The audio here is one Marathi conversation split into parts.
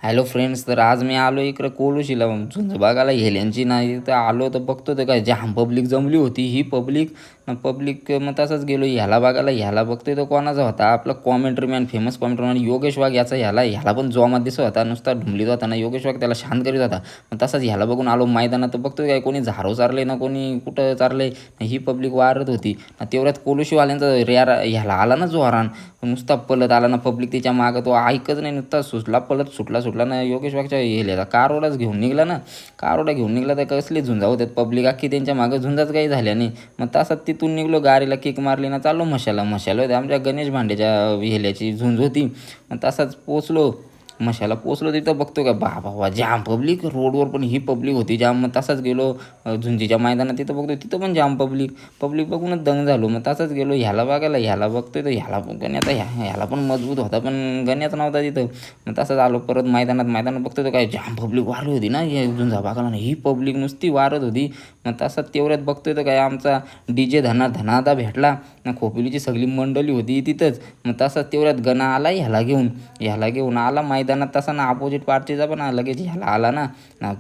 हॅलो फ्रेंड्स, तर आज मी आलो इकडं कोलोशीला झुंज बघायला हेल्यांची नाही तर आलो तर बघतो तर काय जाम पब्लिक जमली होती. ही पब्लिक मग तसंच गेलो ह्याला बघायला. ह्याला बघतोय तो कोणाचा होता, आपला commentary man, famous commentary man Yogesh Wagh. ह्याला पण जोमात दिसत होता, नुसता ढुमलीत होता ना योगेश वाघ, त्याला शांत करीत होता. मग तसाच ह्याला बघून आलो मैदानात, तर बघतोय काय कोणी झारो चारले ना कोणी कुठं चारले. ही पब्लिक वारत होती. तेवढ्यात कोलोशीवाल्यांचा रेअर ह्याला आला ना जोरान, नुसता पळत आला ना पब्लिक त्याच्या मागं. तो ऐकच नाही, नुसता सुचला पळत, सुटला ना योगेश वाघच्या हेल्याचा कारोडाच घेऊन निघला ना. कारोडा घेऊन निघला तर कसली झुंजा होत्यात, पब्लिक अख्खी त्यांच्या मागं. झुंजाच काही झाल्या नाही. मग तसाच तिथून निघलो, गाडीला किक मारली ना चाललो मशाला होत्या आमच्या गणेश भांड्याच्या हेल्याची झुंज होती. मग तसाच पोचलो मशाला. पोचलो तिथं बघतो का बाबा जाम पब्लिक रोडवर, पण ही पब्लिक होती जाम. मग तसाच गेलो झुंजीच्या मैदानात, तिथं बघतो तिथं पण जाम पब्लिक बघूनच दंग झालो. मग तसाच गेलो ह्याला बघायला. ह्याला बघतोय तर ह्याला पण गण्याचा ह्याला पण मजबूत होता, पण गण्याचा नव्हता तिथं. मग तसंच आलो परत मैदानात बघतोय तर काय जाम पब्लिक वारली होती ना हे झुंजा बघायला. ही पब्लिक नुसती वारत होती. मग तसंच तेवढ्यात बघतोय तर काय आमचा DJ धनादा भेटला ना. खोपोलीची सगळी मंडळी होती तिथंच. मग तसंच तेवढ्यात गणा आला ह्याला घेऊन आला मैदानात. तसा ना अपोजिट पार्टीचा पण लगेच ह्याला आला ना.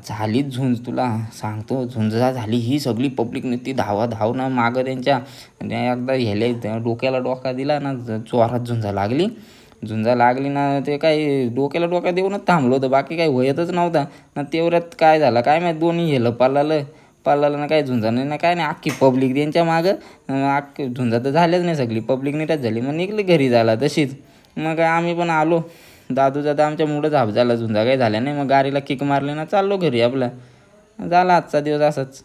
झालीच झुंज, तुला सांगतो झुंजा झाली. ही सगळी पब्लिक नुसती धाव ना मागं त्यांच्या. आणि एकदा ह्याला डोक्याला डोका दिला ना, जोरात झुंजा लागली ना. ते काय डोक्याला डोका देऊनच थांबलो होतं, बाकी काही वयतच नव्हता ना. तेवढ्यात काय झालं काय माहीत, दोन्ही हेलं पळालं ना. काय झुंजा नाही ना काय नाही, अख्खी पब्लिक त्यांच्या मागं. अख्खी झुंजा तर झाल्याच नाही, सगळी पब्लिक नीटच झाली. मग निघली घरी झाला तशीच. मग काय आम्ही पण आलो. दादूचा तर आमच्या मुळंच हाफ झाला, झुंजा काही झाल्या नाही. मग गाडीला किक मारली ना चाललो घरी आपल्या. झाला आजचा दिवस असाच.